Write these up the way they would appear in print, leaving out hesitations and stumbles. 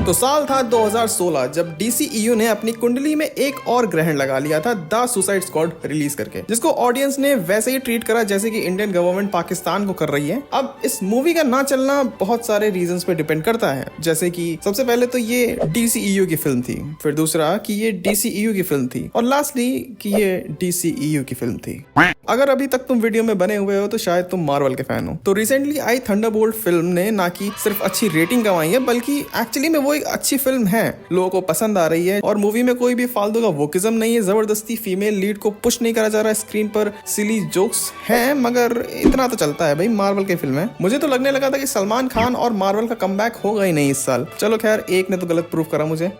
तो साल था 2016 जब DCEU ने अपनी कुंडली में एक और ग्रहण लगा लिया था द सुसाइड स्क्वाड रिलीज करके, जिसको ऑडियंस ने वैसे ही ट्रीट करा जैसे कि इंडियन गवर्नमेंट पाकिस्तान को कर रही है। अब इस मूवी का ना चलना बहुत सारे रीजंस पे डिपेंड करता है, जैसे कि सबसे पहले तो ये DCEU की फिल्म थी, फिर दूसरा कि ये DCEU की फिल्म थी, और लास्टली कि ये DCEU की फिल्म थी। अगर अभी तक तुम वीडियो में बने हुए हो तो शायद तुम मार्वल के फैन हो। तो रिसेंटली आई थंडरबोल्ट फिल्म ने ना कि सिर्फ अच्छी रेटिंग कमाई है, बल्कि एक्चुअली में वो एक अच्छी फिल्म है, लोगों को पसंद आ रही है, और मूवी में कोई भी फालतू का वोकिज्म नहीं है, जबरदस्ती फीमेल लीड को पुश नहीं करा जा रहा है स्क्रीन पर, सिली जोक्स हैं, मगर इतना तो चलता है भाई, मार्वल की फिल्म है। मुझे तो लगने लगा था कि सलमान खान और मार्वल का कमबैक होगा ही नहीं इस साल। चलो खैर, एक ने तो गलत प्रूफ करा मुझे।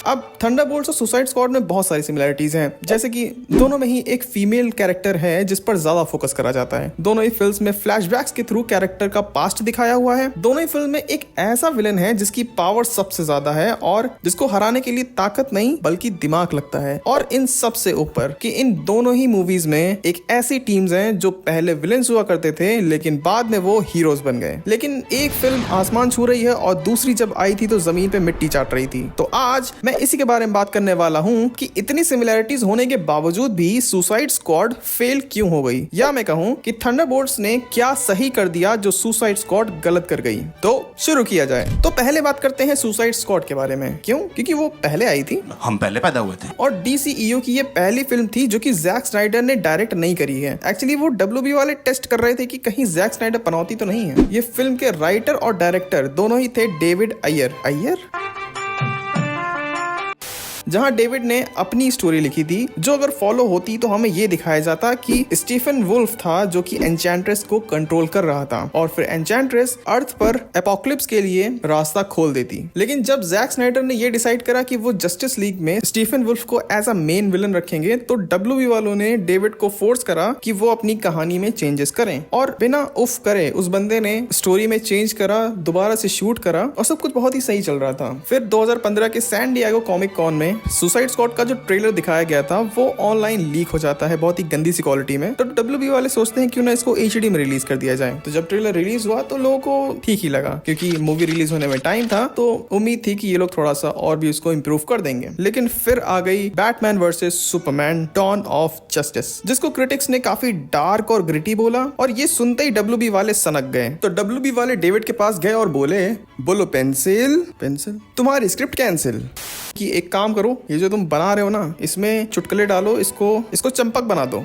अब थंडरबोल्ट्स और सुसाइड स्क्वाड में बहुत सारी सिमिलरिटीज हैं, जैसे कि दोनों में ही एक फीमेल कैरेक्टर है जिस पर ज्यादा फोकस करा जाता है। दोनों ही फिल्म्स में फ्लैशबैक्स के थ्रू कैरेक्टर का पास्ट दिखाया हुआ है। दोनों ही फिल्म में एक ऐसा विलन है जिसकी पावर सबसे ज्यादा है और जिसको हराने के लिए ताकत नहीं बल्कि दिमाग लगता है। और इन सबसे ऊपर कि इन दोनों ही मूवीज में एक ऐसी टीम्स हैं जो पहले विलेंस हुआ करते थे लेकिन बाद में वो हीरोज बन गए। लेकिन एक फिल्म आसमान छू रही है और दूसरी जब आई थी तो जमीन पे मिट्टी चाट रही थी। तो आज मैं इसी के बारे में बात करने वाला हूं कि इतनी सिमिलरिटीज होने के बावजूद भी सुसाइड स्क्वाड फेल क्यों हो गई, या मैं कहूं कि थंडरबोल्ट्स ने क्या सही कर दिया जो सुसाइड स्क्वाड गलत कर गई। तो शुरू किया जाए। तो पहले बात करते हैं सुसाइड स्क्वाड के बारे में। क्यों? क्योंकि वो पहले आई थी, हम पहले पैदा हुए थे, और DCEU की ये पहली फिल्म थी जो कि जैक स्नाइडर ने डायरेक्ट नहीं करी है। एक्चुअली वो WB वाले टेस्ट कर रहे थे कि कहीं जैक स्नाइडर पनौती तो नहीं है। ये फिल्म के राइटर और डायरेक्टर दोनों ही थे डेविड अय्यर, जहां डेविड ने अपनी स्टोरी लिखी थी जो अगर फॉलो होती तो हमें ये दिखाया जाता कि स्टीफन वुल्फ था जो कि एन्चेंट्रेस को कंट्रोल कर रहा था, और फिर एन्चेंट्रेस अर्थ पर एपोक्लिप्स के लिए रास्ता खोल देती। लेकिन जब जैक स्नाइडर ने ये डिसाइड करा कि वो जस्टिस लीग में स्टीफन वुल्फ को एज अ मेन विलन रखेंगे, तो WB वालों ने डेविड को फोर्स करा कि वो अपनी कहानी में चेंजेस करें, और बिना उफ करे उस बंदे ने स्टोरी में चेंज करा, दोबारा से शूट करा, और सब कुछ बहुत ही सही चल रहा था। फिर 2015 के सैन डिएगो कॉमिक कॉन में सुसाइड स्क्वाड का जो ट्रेलर दिखाया गया था वो ऑनलाइन लीक हो जाता है बहुत ही गंदी सी क्वालिटी में। तो WB वाले सोचते हैं क्यों ना इसको HD में रिलीज कर दिया जाए। तो जब ट्रेलर रिलीज हुआ तो लोगों को ठीक ही लगा, क्योंकि मूवी रिलीज होने में टाइम था, तो उम्मीद थी कि ये लोग थोड़ा सा और भी उसको इम्प्रूव कर देंगे। लेकिन फिर आ गई Batman versus Superman dawn of justice, जिसको क्रिटिक्स ने काफी डार्क और ग्रिटी बोला, और ये सुनते ही WB वाले सनक गए। तो WB वाले डेविड के पास गए और बोलो पेंसिल तुम्हारी स्क्रिप्ट कैंसिल, कि एक काम करो, ये जो तुम बना रहे हो ना इसमें चुटकुले डालो, इसको चंपक बना दो।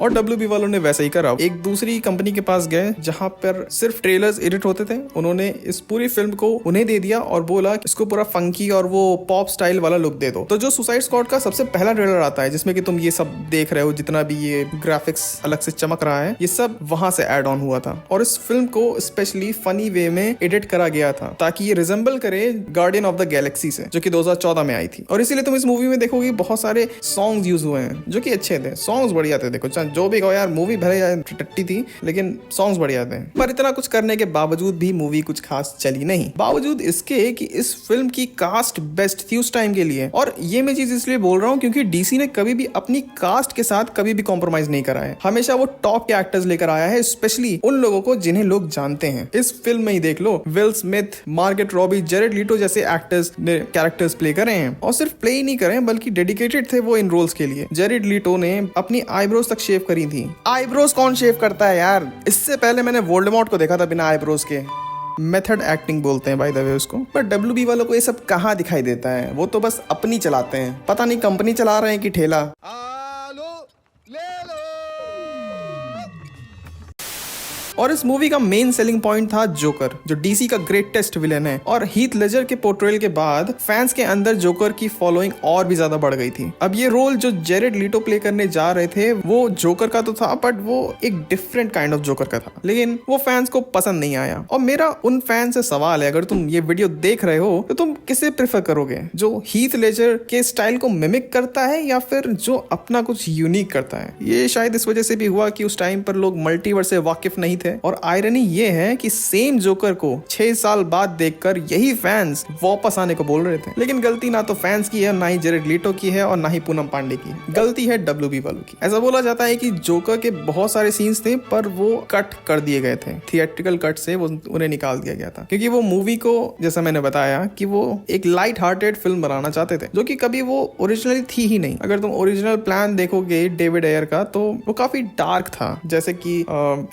और WB वालों ने वैसा ही करा। एक दूसरी कंपनी के पास गए जहां पर सिर्फ ट्रेलर्स एडिट होते थे, उन्होंने इस पूरी फिल्म को उन्हें दे दिया और बोला इसको पूरा फंकी और वो पॉप स्टाइल वाला लुक दे दो। तो जो सुसाइड स्क्वाड का सबसे पहला ट्रेलर आता है जिसमें कि तुम ये सब देख रहे हो, जितना भी ये ग्राफिक्स अलग से चमक रहा है, ये सब वहां से एड ऑन हुआ था। और इस फिल्म को स्पेशली फनी वे में एडिट करा गया था ताकि ये रिजेंबल करे गार्डियन ऑफ द गैलेक्सी से, जो कि 2014 में आई थी। और इसीलिए तुम इस मूवी में देखोगे बहुत सारे सॉन्ग्स यूज हुए हैं जो कि अच्छे थे, सॉन्ग्स बढ़िया थे। देखो जो भी कहो यार, मूवी भले टट्टी थी लेकिन सॉन्ग्स बढ़िया थे। पर इतना कुछ करने के बावजूद भी मूवी कुछ खास चली नहीं, बावजूद इसके कि इस फिल्म की कास्ट बेस्ट थी उस टाइम के लिए। और ये मैं चीज इसलिए बोल रहा हूँ क्योंकि DC ने कभी भी अपनी कास्ट के साथ कभी भी कॉम्प्रोमाइज नहीं करा है, हमेशा वो टॉप के एक्टर्स लेकर आया है, स्पेशली उन लोगों को जिन्हें लोग जानते हैं। इस फिल्म में ही देख लो, Will Smith, Margot Robbie, Jared Leto जैसे एक्टर्स ने कैरेक्टर्स प्ले करे हैं, और सिर्फ प्ले ही नहीं करे बल्कि डेडिकेटेड थे वो इन रोल्स के लिए। जेरेड लीटो ने अपनी आईब्रोज तक शेव करी थी। आईब्रोज कौन शेव करता है यार? इससे पहले मैंने वोल्डेमॉर्ट को देखा था बिना आईब्रोज के। मेथड एक्टिंग बोलते हैं बाय द वे उसको। पर WB वालों को ये सब कहाँ दिखाई देता है, वो तो बस अपनी चलाते हैं, पता नहीं कंपनी चला रहे हैं कि ठेला। और इस मूवी का मेन सेलिंग पॉइंट था जोकर, जो DC का ग्रेटेस्ट विलेन है। और हीथ लेजर के पोर्ट्रेयल के बाद फैंस के अंदर जोकर की फॉलोइंग और भी ज्यादा बढ़ गई थी। अब ये रोल जो जेरेड लीटो प्ले करने जा रहे थे वो जोकर का तो था, बट वो एक डिफरेंट काइंड ऑफ जोकर का था, लेकिन वो फैंस को पसंद नहीं आया। और मेरा उन फैन से सवाल है, अगर तुम ये वीडियो देख रहे हो तो तुम किसे प्रेफर करोगे, जो हीथ लेजर के स्टाइल को मिमिक करता है या फिर जो अपना कुछ यूनिक करता है? ये शायद इस वजह से भी हुआ कि उस टाइम पर लोग मल्टीवर्स से वाकिफ नहीं थे, थे। और आयरनी ये है कि सेम जोकर को 6 साल बाद देखकर यही फैंस वापस आने को बोल रहे थे। लेकिन गलती ना तो फैंस की है, ना ही जेरेड लीटो की है, और ना ही पूनम पांडे की है। गलती है WB वालों की। ऐसा बोला जाता है कि जोकर के बहुत सारे सीन्स थे पर वो कट कर दिए गए थे, थिएट्रिकल कट से वो उन्हें निकाल दिया गया था, क्योंकि वो मूवी को, जैसा मैंने बताया, कि वो एक लाइट हार्टेड फिल्म बनाना चाहते थे, जो कि कभी वो ओरिजिनली थी ही नहीं। अगर तुम ओरिजिनल प्लान देखोगे डेविड एयर का, तो वो काफी डार्क था। जैसे कि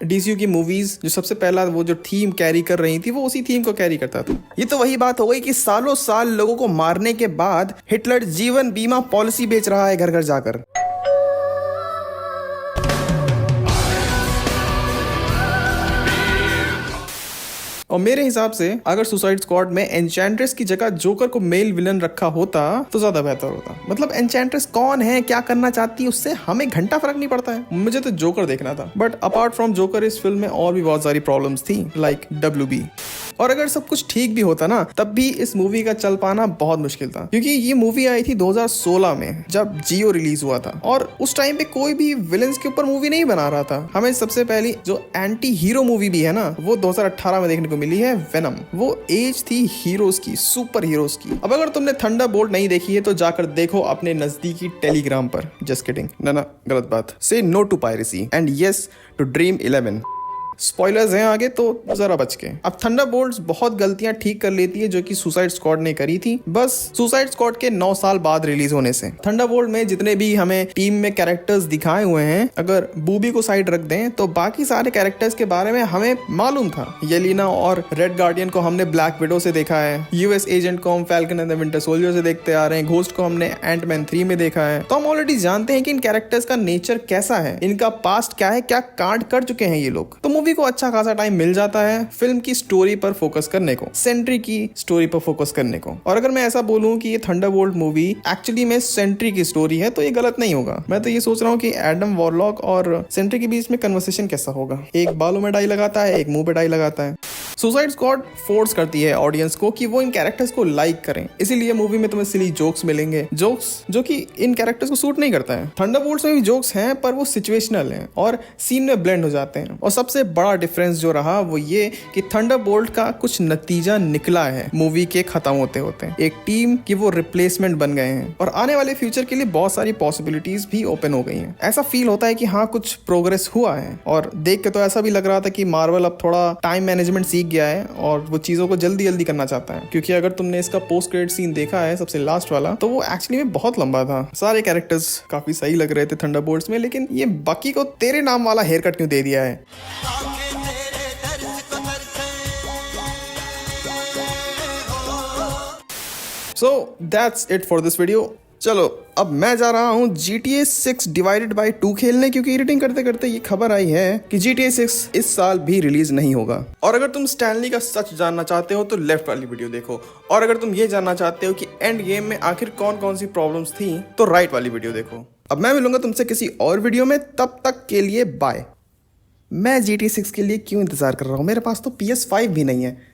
DCU की मूवीज जो सबसे पहला वो जो थीम कैरी कर रही थी, वो उसी थीम को कैरी करता था। ये तो वही बात हो गई कि सालों साल लोगों को मारने के बाद हिटलर जीवन बीमा पॉलिसी बेच रहा है घर घर जाकर। और मेरे हिसाब से अगर सुसाइड स्क्वाड में एन्चेंट्रेस की जगह जोकर को मेल विलन रखा होता तो ज्यादा बेहतर होता। मतलब एन्चेंट्रेस कौन है, क्या करना चाहती है, उससे हमें घंटा फर्क नहीं पड़ता है। मुझे तो जोकर देखना था। बट अपार्ट फ्रॉम जोकर इस फिल्म में और भी बहुत सारी प्रॉब्लम्स थी, लाइक WB। और अगर सब कुछ ठीक भी होता ना, तब भी इस मूवी का चल पाना बहुत मुश्किल था, क्योंकि ये मूवी आई थी 2016 में, जब जियो रिलीज हुआ था। और उस टाइम पे कोई भी विलन्स के ऊपर मूवी नहीं बना रहा था। हमें सबसे पहली जो एंटी हीरो मूवी भी है ना, वो 2018 में देखने को मिली है, वेनम। वो एज थी हीरोज की, सुपर हीरोज की। अब अगर तुमने थंडरबोल्ट नहीं देखी है तो जाकर देखो अपने नजदीकी टेलीग्राम पर। जस्ट किडिंग, ना गलत बात। Say no to piracy and yes to dream 11। Spoilers हैं आगे, तो जरा बच के। अब थंडरबोल्ट्स बहुत गलतियां ठीक कर लेती है जो कि सुसाइड स्क्वाड ने करी थी, बस सुसाइड स्क्वाड के 9 साल बाद रिलीज होने से। थंडरबोल्ट में जितने भी हमें टीम में कैरेक्टर्स दिखाए हुए हैं, अगर बूबी को साइड रख दें तो बाकी सारे कैरेक्टर्स के बारे में हमें मालूम था। येलिना और रेड गार्डियन को हमने ब्लैक विडो से देखा है, US एजेंट को हम falcon and the winter soldier से देखते आ रहे हैं, घोस्ट को हमने एंटमैन 3 में देखा है। तो हम ऑलरेडी जानते हैं कि इन कैरेक्टर्स का नेचर कैसा है, इनका पास्ट क्या है, क्या कांड कर चुके हैं ये लोग। तो मूवी को अच्छा खासा टाइम मिल जाता है फिल्म की स्टोरी पर फोकस करने को, सेंट्री की स्टोरी पर फोकस करने को। और अगर मैं ऐसा बोलूं कि ये थंडरबोल्ट मूवी एक्चुअली में सेंट्री की स्टोरी है, तो ये गलत नहीं होगा। मैं तो ये सोच रहा हूँ कि एडम वॉरलॉक और सेंट्री के बीच में कन्वर्सेशन कैसा होगा। एक बालों में डाई लगाता है, एक मुंह पे डाई लगाता है। सुसाइड स्क्वाड फोर्स करती है ऑडियंस को कि वो इन कैरेक्टर्स को लाइक करें, इसीलिए मूवी में तुम्हें सिली जोक्स मिलेंगे, जोक्स जो कि इन कैरेक्टर्स को सूट नहीं करता है। थंडरबोल्ट्स में भी जोक्स हैं, पर वो सिचुएशनल हैं और सीन में ब्लेंड हो जाते हैं। और सबसे बड़ा डिफरेंस जो रहा वो ये कि थंडरबोल्ट का कुछ नतीजा निकला है मूवी के खत्म होते होते। एक टीम की वो रिप्लेसमेंट बन गए हैं और आने वाले फ्यूचर के लिए बहुत सारी पॉसिबिलिटीज भी ओपन हो गई हैं। ऐसा फील होता है कि हाँ, कुछ प्रोग्रेस हुआ है। और देख के तो ऐसा भी लग रहा था कि मार्वल अब थोड़ा टाइम मैनेजमेंट सीख गया है और वो चीजों को जल्दी जल्दी करना चाहता है। क्योंकि अगर तुमने इसका पोस्ट क्रेडिट सीन देखा है, सबसे लास्ट वाला, तो वो एक्चुअली में बहुत लंबा था। सारे कैरेक्टर्स काफी सही लग रहे थे थंडरबोल्ट्स में, लेकिन ये बाकी को तेरे नाम वाला हेयर कट क्यों दे दिया है। So that's it for this video. चलो अब मैं जा रहा हूँ GTA 6 डिवाइडेड बाय 2 खेलने, क्योंकि एडिटिंग करते करते ये खबर आई है कि GTA 6 इस साल भी रिलीज नहीं होगा। और अगर तुम स्टैनली का सच जानना चाहते हो तो लेफ्ट वाली वीडियो देखो, और अगर तुम ये जानना चाहते हो कि एंड गेम में आखिर कौन कौन सी प्रॉब्लम्स थी तो राइट वाली वीडियो देखो। अब मैं मिलूंगा तुमसे किसी और वीडियो में, तब तक के लिए बाय। मैं GTA 6 के लिए क्यों इंतजार कर रहा हूँ, मेरे पास तो PS5 भी नहीं है।